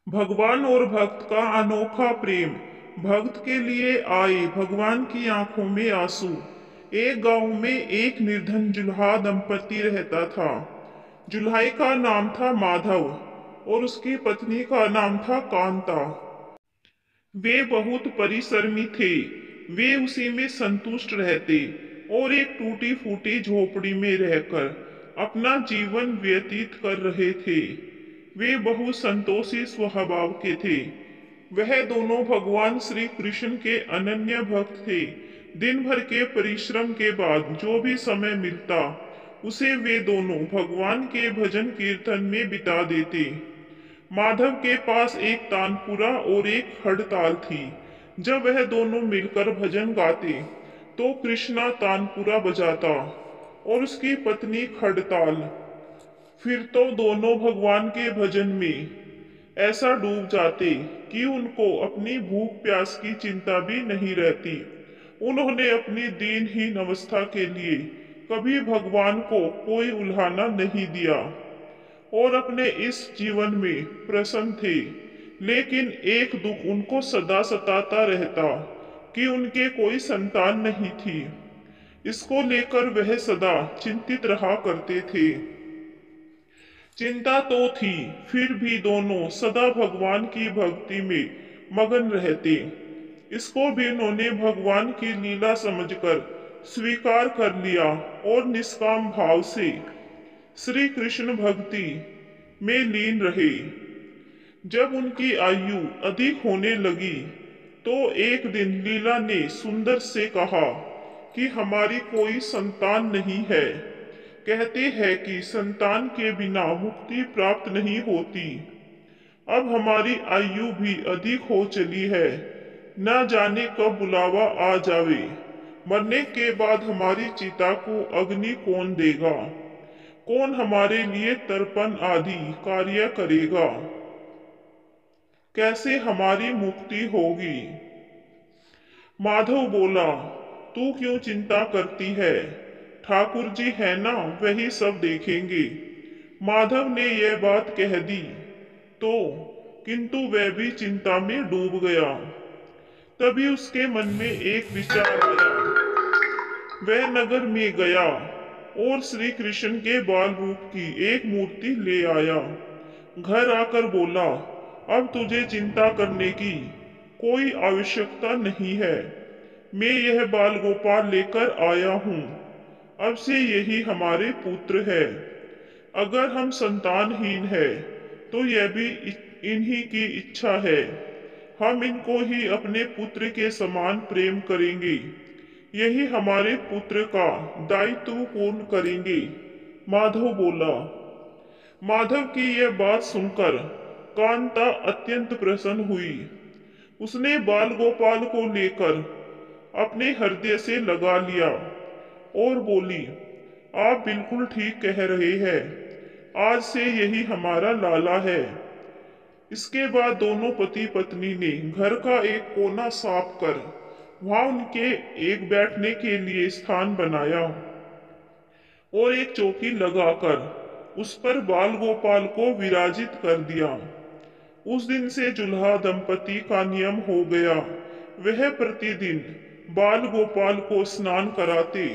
भगवान और भक्त का अनोखा प्रेम। भक्त के लिए आए भगवान की आंखों में आंसू। एक गांव में एक निर्धन जुल्हा दंपति रहता था। जुल्हे का नाम था माधव और उसकी पत्नी का नाम था कांता। वे बहुत परिश्रमी थे। वे उसी में संतुष्ट रहते और एक टूटी फूटी झोपड़ी में रहकर अपना जीवन व्यतीत कर रहे थे। वे बहुत संतोषी स्वभाव के थे। वह दोनों भगवान श्री कृष्ण के अनन्य भक्त थे। दिन भर के परिश्रम के बाद जो भी समय मिलता उसे वे दोनों भगवान के भजन कीर्तन में बिता देते। माधव के पास एक तानपुरा और एक हड़ताल थी। जब वह दोनों मिलकर भजन गाते तो कृष्णा तानपुरा बजाता और उसकी पत्नी खड़ताल। फिर तो दोनों भगवान के भजन में ऐसा डूब जाते कि उनको अपनी भूख प्यास की चिंता भी नहीं रहती। उन्होंने अपनी दीनहीन अवस्था के लिए कभी भगवान को कोई उल्हाना नहीं दिया और अपने इस जीवन में प्रसन्न थे। लेकिन एक दुख उनको सदा सताता रहता कि उनके कोई संतान नहीं थी। इसको लेकर वह सदा चिंतित रहा करते थे। चिंता तो थी, फिर भी दोनों सदा भगवान की भक्ति में मगन रहते। इसको भी उन्होंने भगवान की लीला समझकर स्वीकार कर लिया और निष्काम भाव से श्री कृष्ण भक्ति में लीन रहे। जब उनकी आयु अधिक होने लगी तो एक दिन लीला ने सुंदर से कहा कि हमारी कोई संतान नहीं है। कहते हैं कि संतान के बिना मुक्ति प्राप्त नहीं होती। अब हमारी आयु भी अधिक हो चली है। न जाने कब बुलावा आ जावे। मरने के बाद हमारी चिता को अग्नि कौन देगा? कौन हमारे लिए तर्पण आदि कार्य करेगा? कैसे हमारी मुक्ति होगी? माधव बोला, तू क्यों चिंता करती है? ठाकुर जी है ना, वही सब देखेंगे। माधव ने यह बात कह दी तो किंतु वह भी चिंता में डूब गया। तभी उसके मन में एक विचार आया। वह नगर में गया और श्री कृष्ण के बाल रूप की एक मूर्ति ले आया। घर आकर बोला, अब तुझे चिंता करने की कोई आवश्यकता नहीं है। मैं यह बाल गोपाल लेकर आया हूँ। अब से यही हमारे पुत्र है। अगर हम संतानहीन है तो यह भी इन्हीं की इच्छा है। हम इनको ही अपने पुत्र के समान प्रेम करेंगे। यही हमारे पुत्र का दायित्व पूर्ण करेंगे। माधव बोला। माधव की यह बात सुनकर कांता अत्यंत प्रसन्न हुई। उसने बाल गोपाल को लेकर अपने हृदय से लगा लिया और बोली, आप बिल्कुल ठीक कह रहे हैं। आज से यही हमारा लाला है। इसके बाद दोनों पति पत्नी ने घर का एक कोना साफ कर वहां उनके एक बैठने के लिए स्थान बनाया और एक चौकी लगाकर उस पर बाल गोपाल को विराजित कर दिया। उस दिन से जुल्हा दंपति का नियम हो गया। वह प्रतिदिन बाल गोपाल को स्नान कराते,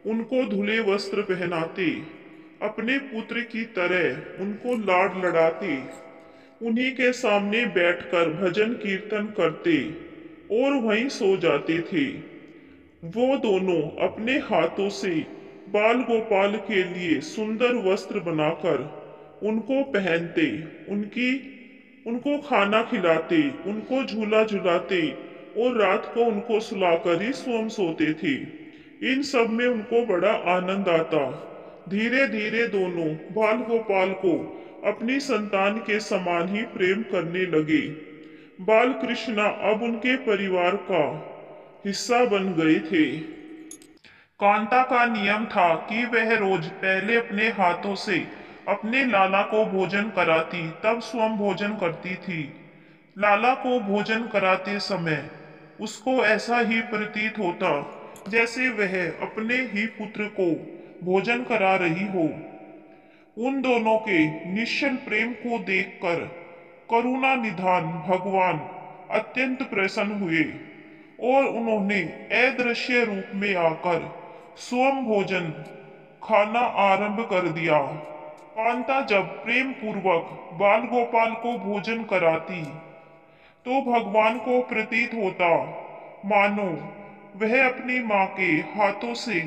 उनको धुले वस्त्र पहनाते, अपने पुत्र की तरह उनको लाड लड़ाते, उन्हीं के सामने बैठकर भजन कीर्तन करते और वहीं सो जाते थे। वो दोनों अपने हाथों से बाल गोपाल के लिए सुंदर वस्त्र बनाकर उनको पहनते, उनकी उनको खाना खिलाते, उनको झूला झुलाते और रात को उनको सुलाकर ही स्वयं सोते थे। इन सब में उनको बड़ा आनंद आता। धीरे धीरे दोनों बाल गोपाल को अपनी संतान के समान ही प्रेम करने लगे। बाल कृष्णा अब उनके परिवार का हिस्सा बन गए थे। कांता का नियम था कि वह रोज पहले अपने हाथों से अपने लाला को भोजन कराती, तब स्वयं भोजन करती थी। लाला को भोजन कराते समय उसको ऐसा ही प्रतीत होता जैसे वह अपने ही पुत्र को भोजन करा रही हो। उन दोनों के निश्चल प्रेम को देखकर करुणा निधान भगवान अत्यंत प्रसन्न हुए और उन्होंने अदृश्य रूप में आकर स्वयं भोजन खाना आरंभ कर दिया। कांता जब प्रेम पूर्वक बाल गोपाल को भोजन कराती तो भगवान को प्रतीत होता मानो वह अपनी माँ के हाथों से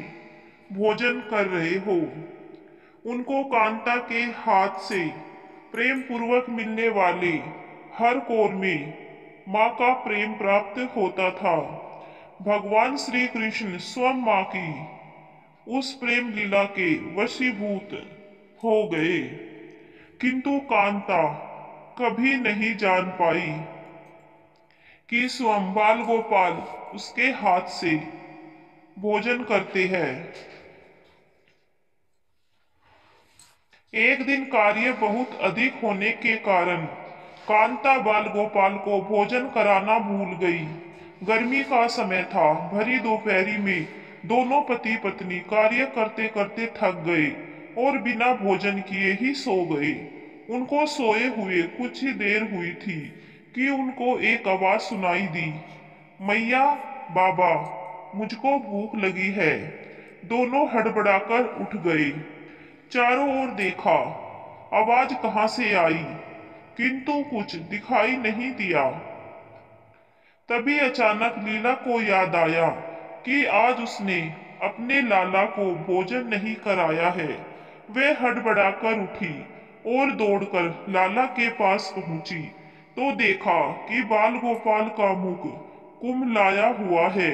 भोजन कर रहे हो। उनको कांता के हाथ से प्रेम पूर्वक मिलने वाले हर कौर में माँ का प्रेम प्राप्त होता था। भगवान श्री कृष्ण स्वयं माँ की उस प्रेम लीला के वशीभूत हो गए, किंतु कांता कभी नहीं जान पाई कि स्वयं बाल गोपाल उसके हाथ से भोजन करते हैं। एक दिन कार्य बहुत अधिक होने के कारण कांता बाल गोपाल को भोजन कराना भूल गई। गर्मी का समय था। भरी दोपहरी में दोनों पति पत्नी कार्य करते करते थक गए और बिना भोजन किए ही सो गए। उनको सोए हुए कुछ ही देर हुई थी कि उनको एक आवाज सुनाई दी, मैया बाबा मुझको भूख लगी है। दोनों हड़बड़ाकर उठ गए। चारों ओर देखा, आवाज कहां से आई, किंतु कुछ दिखाई नहीं दिया। तभी अचानक लीला को याद आया कि आज उसने अपने लाला को भोजन नहीं कराया है। वह हड़बड़ाकर उठी और दौड़कर लाला के पास पहुंची तो देखा कि बाल गोपाल का मुख कुम्हलाया हुआ है।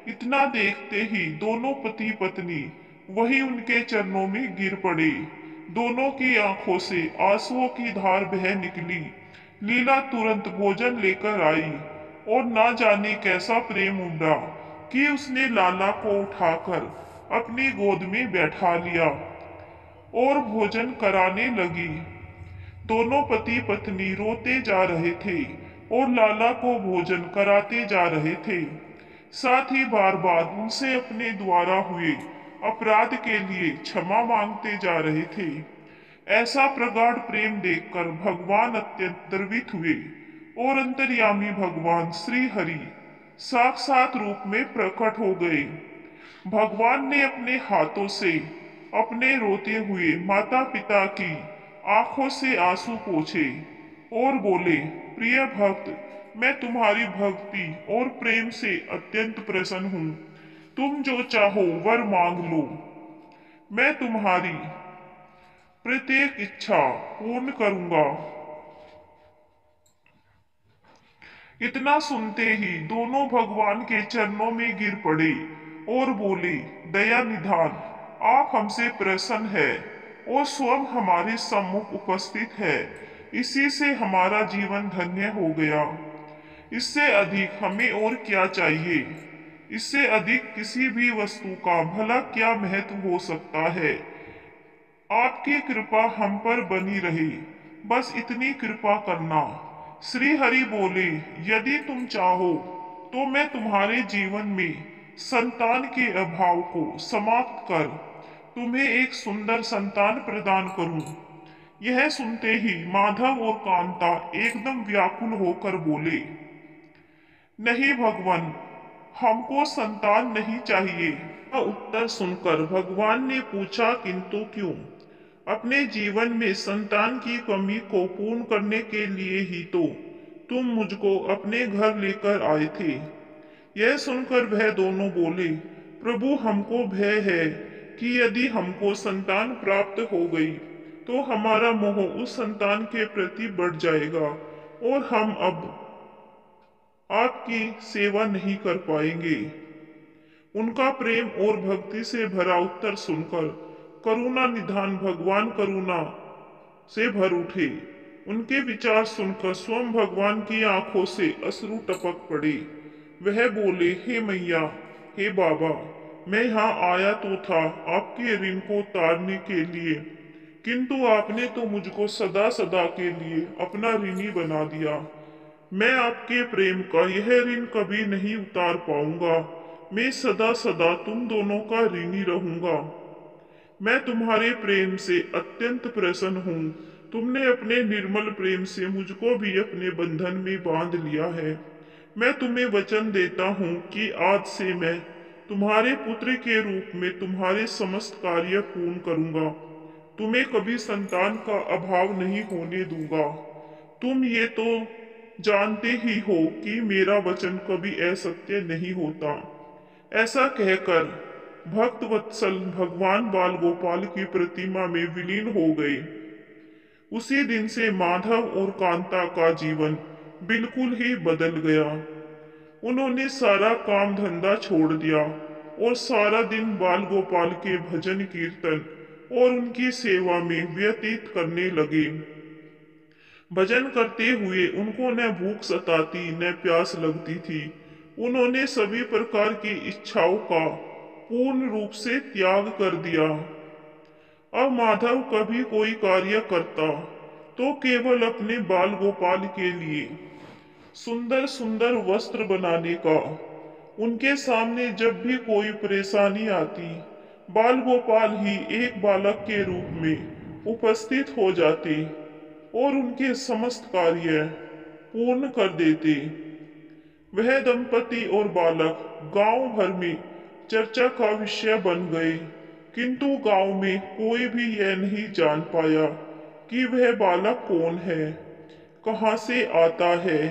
इतना देखते ही दोनों पति पत्नी वही उनके चरणों में गिर पड़े। दोनों की आंखों से आंसुओं की धार बह निकली। लीला तुरंत भोजन लेकर आई और ना जाने कैसा प्रेम उमड़ा कि उसने लाला को उठाकर अपनी गोद में बैठा लिया और भोजन कराने लगी। दोनों पति पत्नी रोते जा रहे थे और लाला को भोजन कराते जा रहे थे। साथ ही बार बार उनसे अपने द्वारा हुए अपराध के लिए क्षमा मांगते जा रहे थे। ऐसा प्रगाढ़ प्रेम देखकर भगवान अत्यंत द्रवित हुए और अंतर्यामी भगवान श्री हरि साक्षात रूप में प्रकट हो गए। भगवान ने अपने हाथों से अपने रोते हुए माता पिता की आंखों से आंसू पोंछे और बोले, प्रिय भक्त, मैं तुम्हारी भक्ति और प्रेम से अत्यंत प्रसन्न हूँ। तुम जो चाहो वर मांग लो, मैं तुम्हारी प्रत्येक इच्छा पूर्ण करूंगा। इतना सुनते ही दोनों भगवान के चरणों में गिर पड़े और बोले, दया निधान, आप हमसे प्रसन्न है और स्वयं हमारे सम्मुख उपस्थित है। इसी से हमारा जीवन धन्य हो गया। इससे अधिक हमें और क्या चाहिए। इससे अधिक किसी भी वस्तु का भला क्या महत्व हो सकता है। आपकी कृपा हम पर बनी रहे, बस इतनी कृपा करना। श्री हरि बोले, यदि तुम चाहो तो मैं तुम्हारे जीवन में संतान के अभाव को समाप्त कर तुम्हें एक सुंदर संतान प्रदान करूं। यह सुनते ही माधव और कांता एकदम व्याकुल होकर बोले, नहीं भगवान, हमको संतान नहीं चाहिए। उत्तर सुनकर भगवान ने पूछा, किंतु क्यों? अपने जीवन में संतान की कमी को पूर्ण करने के लिए ही तो तुम मुझको अपने घर लेकर आए थे। यह सुनकर वह दोनों बोले, प्रभु, हमको भय है कि यदि हमको संतान प्राप्त हो गई तो हमारा मोह उस संतान के प्रति बढ़ जाएगा और हम अब आपकी सेवा नहीं कर पाएंगे। उनका प्रेम और भक्ति से भरा उत्तर सुनकर करुणा निधान भगवान करुणा से भर उठे। उनके विचार सुनकर स्वयं भगवान की आंखों से अश्रु टपक पड़े। वह बोले, हे मैया, हे बाबा, मैं यहाँ आया तो था आपके ऋण को उतारने के लिए, किंतु आपने तो मुझको सदा सदा के लिए अपना ऋणी बना दिया। मैं आपके प्रेम का यह ऋण कभी नहीं उतार पाऊंगा। मैं सदा सदा तुम दोनों का ऋणी रहूंगा। मैं तुम्हारे प्रेम से अत्यंत प्रसन्न हूँ। तुमने अपने निर्मल प्रेम से मुझको भी अपने बंधन में बांध लिया है। मैं तुम्हें वचन देता हूँ कि आज से मैं तुम्हारे पुत्र के रूप में तुम्हारे समस्त कार्य पूर्ण करूंगा। तुम्हें कभी संतान का अभाव नहीं होने दूंगा। तुम ये तो जानते ही हो कि मेरा वचन कभी असत्य नहीं होता। ऐसा कहकर भक्त वत्सल भगवान बाल गोपाल की प्रतिमा में विलीन हो गए। उसी दिन से माधव और कांता का जीवन बिल्कुल ही बदल गया। उन्होंने सारा काम धंधा छोड़ दिया और सारा दिन बाल गोपाल के भजन कीर्तन और उनकी सेवा में व्यतीत करने लगे। भजन करते हुए उनको न भूख सताती न प्यास लगती थी। उन्होंने सभी प्रकार की इच्छाओं का पूर्ण रूप से त्याग कर दिया। अब माधव कभी कोई कार्य करता तो केवल अपने बाल गोपाल के लिए सुंदर सुंदर वस्त्र बनाने का। उनके सामने जब भी कोई परेशानी आती, बाल गोपाल ही एक बालक के रूप में उपस्थित हो जाते और उनके समस्त कार्य पूर्ण कर देते। वह दंपति और बालक गांव भर में चर्चा का विषय बन गए, किंतु गांव में कोई भी यह नहीं जान पाया कि वह बालक कौन है, कहाँ से आता है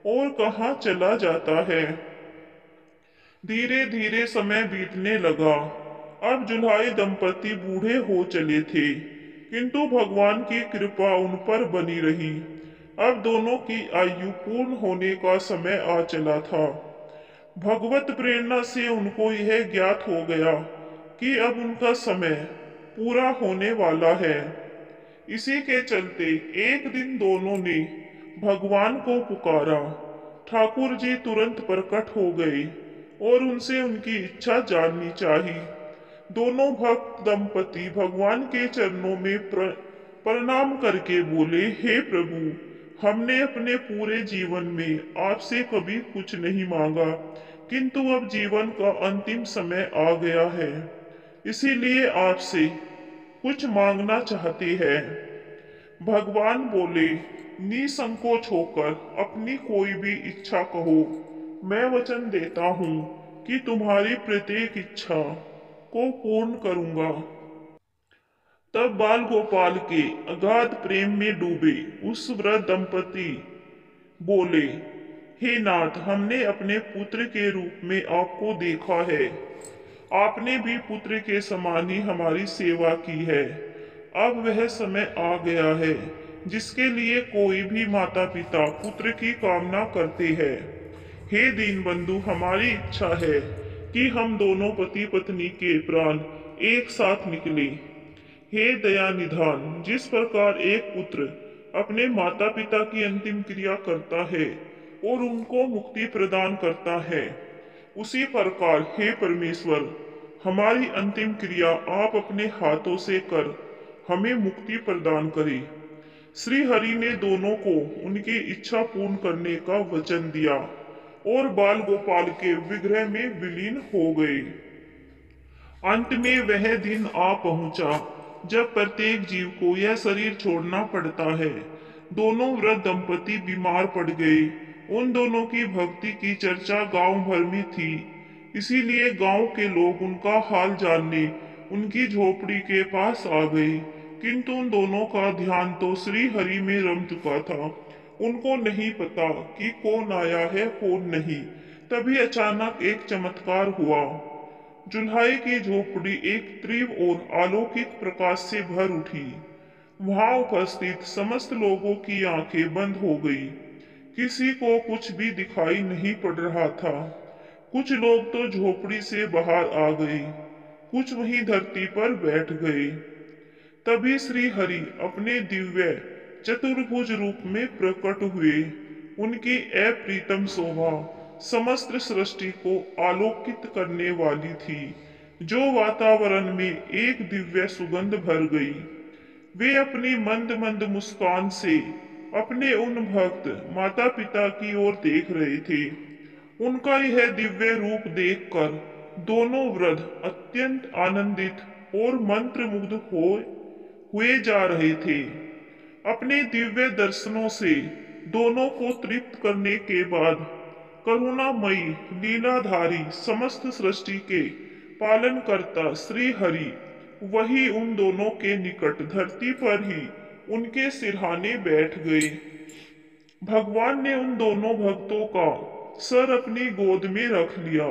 और कहाँ चला जाता है। धीरे धीरे समय बीतने लगा। अब जुल्हाई दंपति बूढ़े हो चले थे, किंतु भगवान की कृपा उन पर बनी रही। अब दोनों की आयु पूर्ण होने का समय आ चला था। भगवत प्रेरणा से उनको यह ज्ञात हो गया कि अब उनका समय पूरा होने वाला है। इसी के चलते एक दिन दोनों ने भगवान को पुकारा। ठाकुर जी तुरंत प्रकट हो गए और उनसे उनकी इच्छा जाननी चाहिए। दोनों भक्त दंपति भगवान के चरणों में प्रणाम करके बोले, हे प्रभु, हमने अपने पूरे जीवन में आपसे कभी कुछ नहीं मांगा, किंतु अब जीवन का अंतिम समय आ गया है, इसीलिए आपसे कुछ मांगना चाहते हैं। भगवान बोले, निसंकोच होकर अपनी कोई भी इच्छा कहो। मैं वचन देता हूँ कि तुम्हारी प्रत्येक इच्छा को पूर्ण करूंगा। तब बाल गोपाल के अगाध प्रेम में डूबे उस वृद्ध दंपति बोले, हे नाथ, हमने अपने पुत्र के रूप में आपको देखा है। आपने भी पुत्र के समान ही हमारी सेवा की है। अब वह समय आ गया है जिसके लिए कोई भी माता पिता पुत्र की कामना करते हैं। हे दीनबंधु, हमारी इच्छा है कि हम दोनों पति पत्नी के प्राण एक साथ निकले। हे दया निधान, जिस प्रकार एक पुत्र अपने माता पिता की अंतिम क्रिया करता है और उनको मुक्ति प्रदान करता है, उसी प्रकार हे परमेश्वर, हमारी अंतिम क्रिया आप अपने हाथों से कर हमें मुक्ति प्रदान करें। श्री हरि ने दोनों को उनकी इच्छा पूर्ण करने का वचन दिया और बाल गोपाल के विग्रह में विलीन हो गए। अंत में वह दिन आ पहुंचा जब प्रत्येक जीव को यह शरीर छोड़ना पड़ता है। दोनों वृद्ध दंपति बीमार पड़ गए। उन दोनों की भक्ति की चर्चा गांव भर में थी, इसीलिए गांव के लोग उनका हाल जानने उनकी झोपड़ी के पास आ गए। किंतु उन दोनों का ध्यान तो श्री हरि में रम चुका था। उनको नहीं पता कि कौन आया है कौन नहीं। तभी अचानक एक चमत्कार हुआ। जुल्हाई की झोपड़ी एक तीव्र और अलौकिक प्रकाश से भर उठी। वहां उपस्थित समस्त लोगों की आंखें बंद हो गई। किसी को कुछ भी दिखाई नहीं पड़ रहा था। कुछ लोग तो झोपड़ी से बाहर आ गए, कुछ वहीं धरती पर बैठ गए। तभी श्री हरि अपने दिव्य चतुर्भुज रूप में प्रकट हुए। उनकी अप्रीतम शोभा समस्त सृष्टि को आलोकित करने वाली थी, जो वातावरण में एक दिव्य सुगंध भर गई। वे अपनी मंद मंद मुस्कान से अपने उन भक्त माता पिता की ओर देख रहे थे। उनका यह दिव्य रूप देखकर दोनों वृद्ध अत्यंत आनंदित और मंत्रमुग्ध हुए जा रहे थे। अपने दिव्य दर्शनों से दोनों को तृप्त करने के बाद करुणामयी लीलाधारी समस्त सृष्टि के पालनकर्ता श्री हरि वही उन दोनों के निकट धरती पर ही उनके सिरहाने बैठ गए। भगवान ने उन दोनों भक्तों का सर अपनी गोद में रख लिया,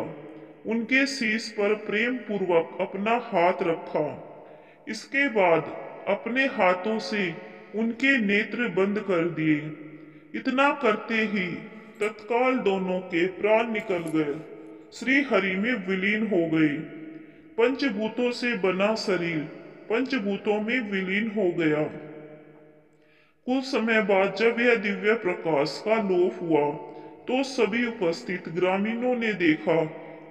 उनके शीश पर प्रेम पूर्वक अपना हाथ रखा। इसके बाद अपने हाथों से उनके नेत्र बंद कर दिए। इतना करते ही तत्काल दोनों के प्राण निकल गए, श्री हरि में विलीन हो गए। पंचभूतों से बना शरीर पंचभूतों में विलीन हो गया। कुछ समय बाद जब यह दिव्य प्रकाश का लोप हुआ तो सभी उपस्थित ग्रामीणों ने देखा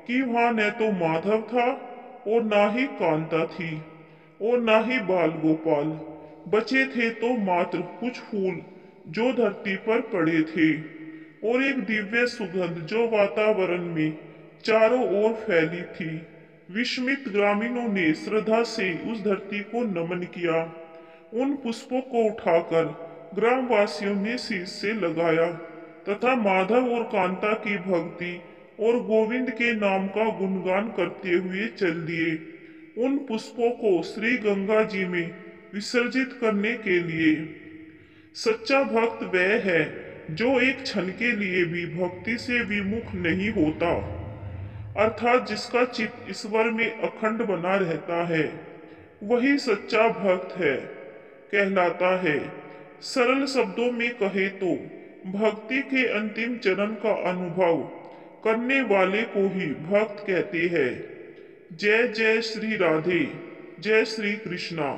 कि वहां न तो माधव था और ना ही कांता थी और ना ही बाल गोपाल। बचे थे तो मात्र कुछ फूल जो धरती पर पड़े थे और एक दिव्य सुगंध जो वातावरण में चारों ओर फैली थी। विस्मित ग्रामीणों ने श्रद्धा से उस धरती को नमन किया। उन पुष्पों को उठाकर ग्रामवासियों ने शीश से लगाया तथा माधव और कांता की भक्ति और गोविंद के नाम का गुणगान करते हुए चल दिए। उन पुष्पों को श्री गंगा जी में विसर्जित करने के लिए। सच्चा भक्त वह है जो एक क्षण के लिए भी भक्ति से विमुख नहीं होता, अर्थात जिसका चित्त ईश्वर में अखंड बना रहता है, वही सच्चा भक्त है कहलाता है। सरल शब्दों में कहे तो भक्ति के अंतिम चरण का अनुभव करने वाले को ही भक्त कहते हैं। जय जय श्री राधे, जय श्री कृष्णा।